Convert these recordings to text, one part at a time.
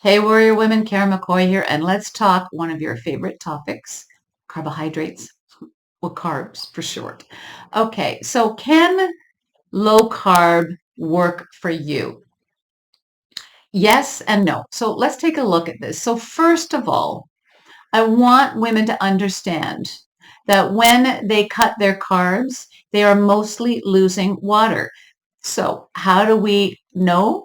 Hey, Warrior Women, Karen McCoy here, and let's talk one of your favorite topics, carbohydrates, or carbs for short. Okay, so can low carb work for you? Yes and no. So let's take a look at this. So first of all, I want women to understand that when they cut their carbs, they are mostly losing water. So how do we know?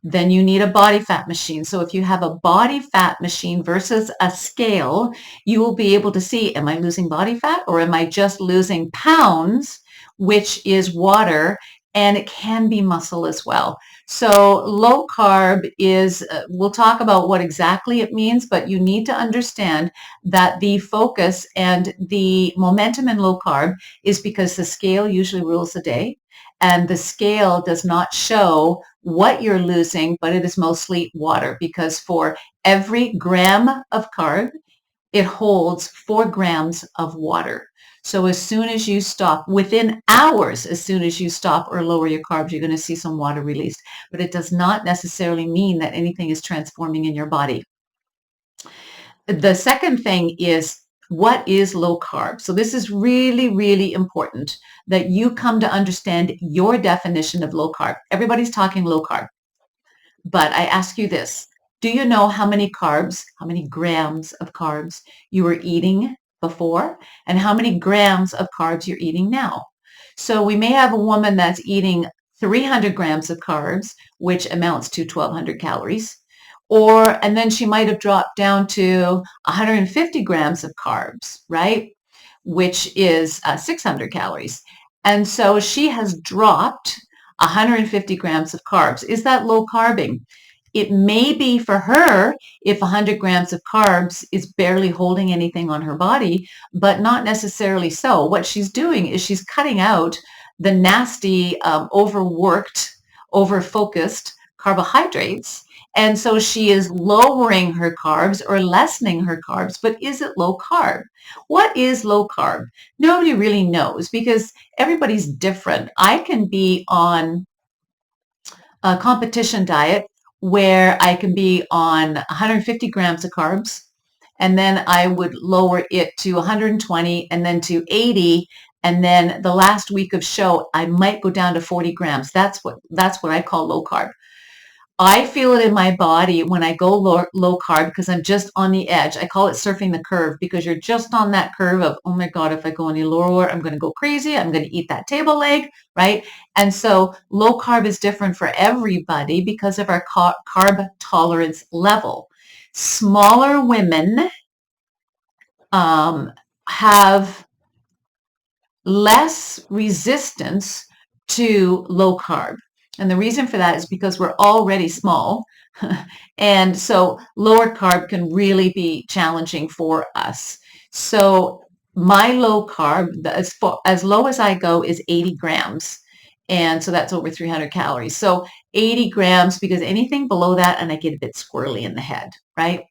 Then you need a body fat machine. So if you have a body fat machine versus a scale, you will be able to see, am I losing body fat or am I just losing pounds, which is water, and it can be muscle as well. So low carb is, we'll talk about what exactly it means, but you need to understand that the focus and the momentum in low carb is because the scale usually rules the day. And the scale does not show what you're losing, but it is mostly water because for every gram of carb, it holds 4 grams of water. So as soon as you stop, within hours, as soon as you stop or lower your carbs, you're going to see some water released. But it does not necessarily mean that anything is transforming in your body. The second thing is, what is low carb? So this is really, really important that you come to understand your definition of low carb. Everybody's talking low carb, but I ask you this. Do you know how many carbs, how many grams of carbs you were eating before and how many grams of carbs you're eating now? So we may have a woman that's eating 300 grams of carbs, which amounts to 1,200 calories, and then she might have dropped down to 150 grams of carbs, right? Which is 600 calories. And so she has dropped 150 grams of carbs. Is that low carbing? It may be for her if 100 grams of carbs is barely holding anything on her body, but not necessarily so. What she's doing is she's cutting out the nasty, overworked, overfocused carbohydrates. And so she is lowering her carbs or lessening her carbs, but is it low carb? What is low carb? Nobody really knows because everybody's different. I can be on a competition diet where I can be on 150 grams of carbs, and then I would lower it to 120 and then to 80. And then the last week of show, I might go down to 40 grams. That's what I call low carb. I feel it in my body when I go low carb because I'm just on the edge. I call it surfing the curve because you're just on that curve of, oh my God, if I go any lower, I'm going to go crazy. I'm going to eat that table leg, right? And so low carb is different for everybody because of our carb tolerance level. Smaller women have less resistance to low carb. And the reason for that is because we're already small. And so lower carb can really be challenging for us. So my low carb, as low as I go, is 80 grams. And so that's over 300 calories. So 80 grams, because anything below that, and I get a bit squirrely in the head, right?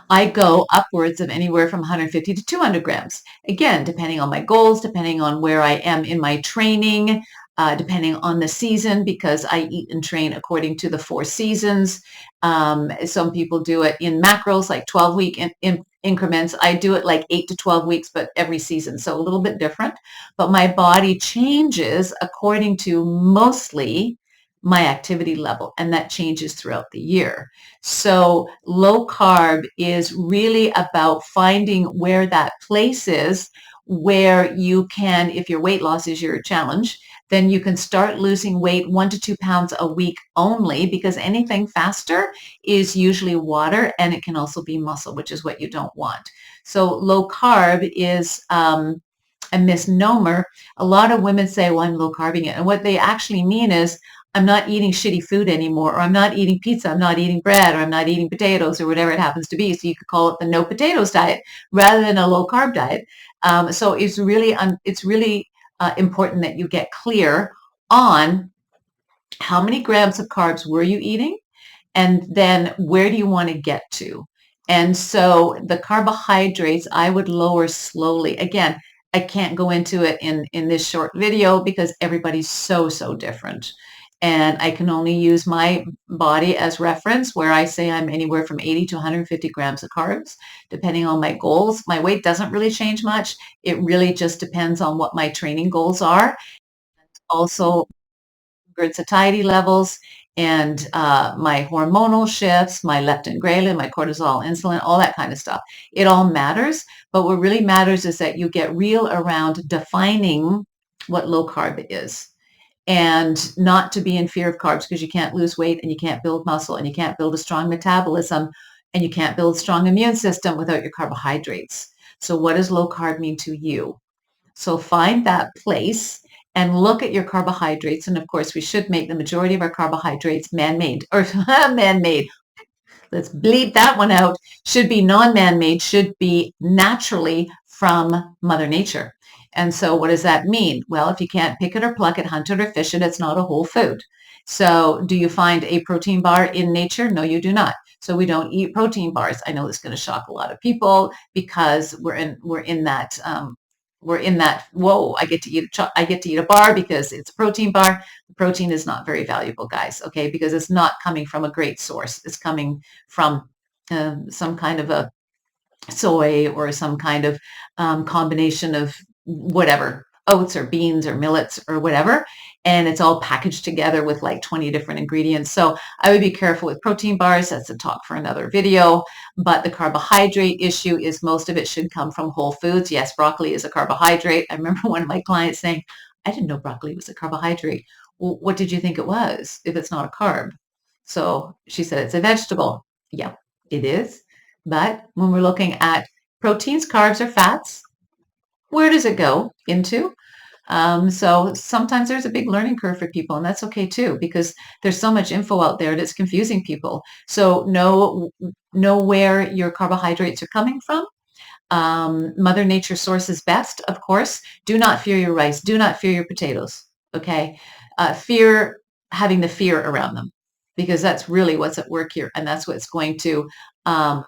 I go upwards of anywhere from 150 to 200 grams. Again, depending on my goals, depending on where I am in my training, depending on the season, because I eat and train according to the 4 seasons. Some people do it in macros, like 12-week increments. I do it like 8 to 12 weeks, but every season. So a little bit different. But my body changes according to mostly my activity level, and that changes throughout the year. So low carb is really about finding where that place is where you can, if your weight loss is your challenge, then you can start losing weight 1 to 2 pounds a week only, because anything faster is usually water, and it can also be muscle, which is what you don't want. So low carb is a misnomer. A lot of women say, well, I'm low carbing it. And what they actually mean is, I'm not eating shitty food anymore, or I'm not eating pizza, I'm not eating bread, or I'm not eating potatoes, or whatever it happens to be. So you could call it the no potatoes diet rather than a low carb diet. So it's really important that you get clear on how many grams of carbs were you eating, and then where do you want to get to. And so the carbohydrates I would lower slowly. Again, I can't go into it in this short video because everybody's so different. And I can only use my body as reference where I say I'm anywhere from 80 to 150 grams of carbs, depending on my goals. My weight doesn't really change much. It really just depends on what my training goals are. Also, good satiety levels and my hormonal shifts, my leptin, ghrelin, my cortisol, insulin, all that kind of stuff. It all matters. But what really matters is that you get real around defining what low carb is and not to be in fear of carbs because you can't lose weight and you can't build muscle and you can't build a strong metabolism and you can't build a strong immune system without your carbohydrates. So what does low carb mean to you? So find that place and look at your carbohydrates. And of course, we should make the majority of our carbohydrates man-made or man-made. Let's bleep that one out. Should be non-man-made, should be naturally from Mother Nature. And so what does that mean? Well, if you can't pick it or pluck it, hunt it or fish it, it's not a whole food. So do you find a protein bar in nature? No, you do not. So we don't eat protein bars. I know this is going to shock a lot of people because we're in that, whoa, I get to eat a bar because it's a protein bar. The protein is not very valuable, guys, okay, because it's not coming from a great source. It's coming from some kind of a soy or some kind of combination of whatever, oats or beans or millets or whatever. And it's all packaged together with like 20 different ingredients. So I would be careful with protein bars. That's a talk for another video. But the carbohydrate issue is most of it should come from whole foods. Yes, broccoli is a carbohydrate. I remember one of my clients saying, I didn't know broccoli was a carbohydrate. Well, what did you think it was if it's not a carb? So she said it's a vegetable. Yeah, it is. But when we're looking at proteins, carbs, or fats, where does it go into? So sometimes there's a big learning curve for people, and that's okay too, because there's so much info out there that's confusing people. So know where your carbohydrates are coming from. Mother Nature sources best, of course. Do not fear your rice. Do not fear your potatoes. Okay, fear having the fear around them, because that's really what's at work here, and that's what's going to um,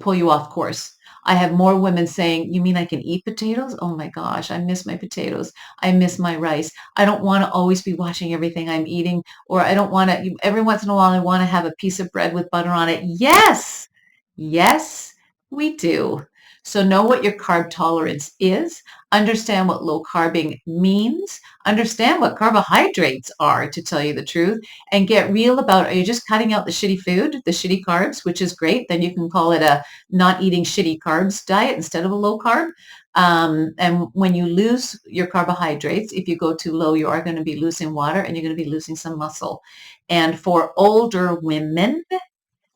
pull you off course. I have more women saying, you mean I can eat potatoes? Oh my gosh, I miss my potatoes. I miss my rice. I don't want to always be watching everything I'm eating, or I don't want to, every once in a while, I want to have a piece of bread with butter on it. Yes, yes, we do. So know what your carb tolerance is, understand what low carbing means, understand what carbohydrates are, to tell you the truth, and get real about, are you just cutting out the shitty food, the shitty carbs, which is great. Then you can call it a not eating shitty carbs diet instead of a low carb. And when you lose your carbohydrates, if you go too low, you are going to be losing water and you're going to be losing some muscle. And for older women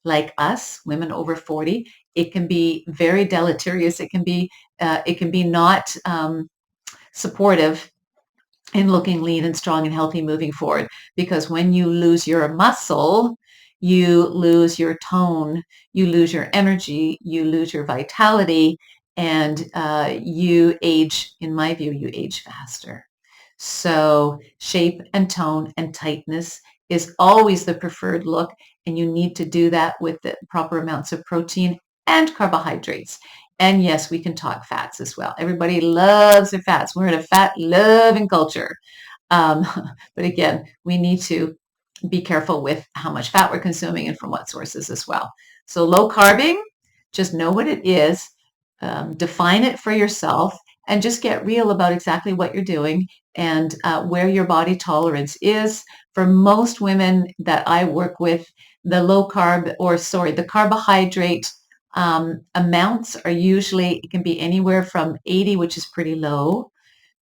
like us, women over 40, it can be very deleterious. It can be not supportive in looking lean and strong and healthy moving forward. Because when you lose your muscle, you lose your tone, you lose your energy, you lose your vitality, and you age, in my view, you age faster. So shape and tone and tightness is always the preferred look, and you need to do that with the proper amounts of protein and carbohydrates. And yes, we can talk fats as well. Everybody loves their fats. We're in a fat loving culture. Um, but again, we need to be careful with how much fat we're consuming and from what sources as well. So low carbing, just know what it is, define it for yourself, and just get real about exactly what you're doing and where your body tolerance is. For most women that I work with, the low carb, or sorry, the carbohydrate amounts are usually, it can be anywhere from 80, which is pretty low,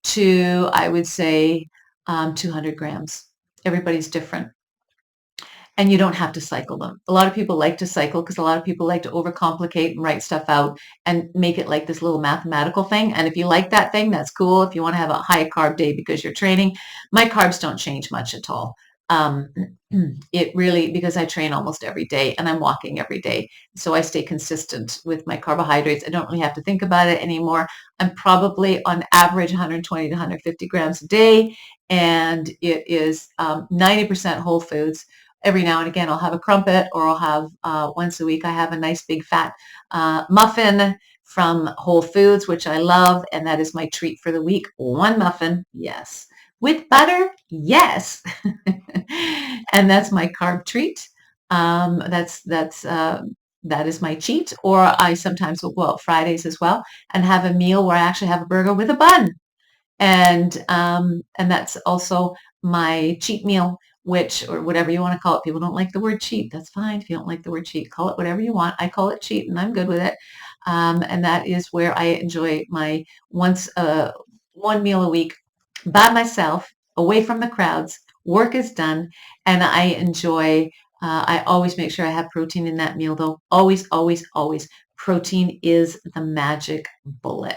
to, I would say, 200 grams. Everybody's different. And you don't have to cycle them. A lot of people like to cycle because a lot of people like to overcomplicate and write stuff out and make it like this little mathematical thing. And if you like that thing, that's cool. If you want to have a high carb day because you're training, my carbs don't change much at all. It really, because I train almost every day and I'm walking every day. So I stay consistent with my carbohydrates. I don't really have to think about it anymore. I'm probably on average 120 to 150 grams a day. And it is 90% whole foods. Every now and again, I'll have a crumpet, or I'll have once a week, I have a nice big fat muffin from Whole Foods, which I love. And that is my treat for the week. One muffin. Yes. With butter, yes. And that's my carb treat. That is my cheat. Or I sometimes will go out Fridays as well and have a meal where I actually have a burger with a bun. And that's also my cheat meal, which, or whatever you want to call it. People don't like the word cheat. That's fine. If you don't like the word cheat, call it whatever you want. I call it cheat, and I'm good with it. And that is where I enjoy my one meal a week by myself, away from the crowds. Work is done, and I enjoy. I always make sure I have protein in that meal, though. Always, always, always. Protein is the magic bullet.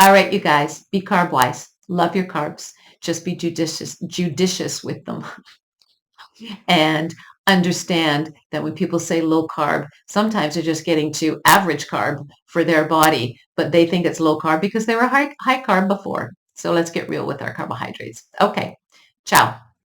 All right, you guys, be carb wise. Love your carbs. Just be judicious with them, and understand that when people say low carb, sometimes they're just getting to average carb for their body, but they think it's low carb because they were high carb before. So let's get real with our carbohydrates. Okay, ciao.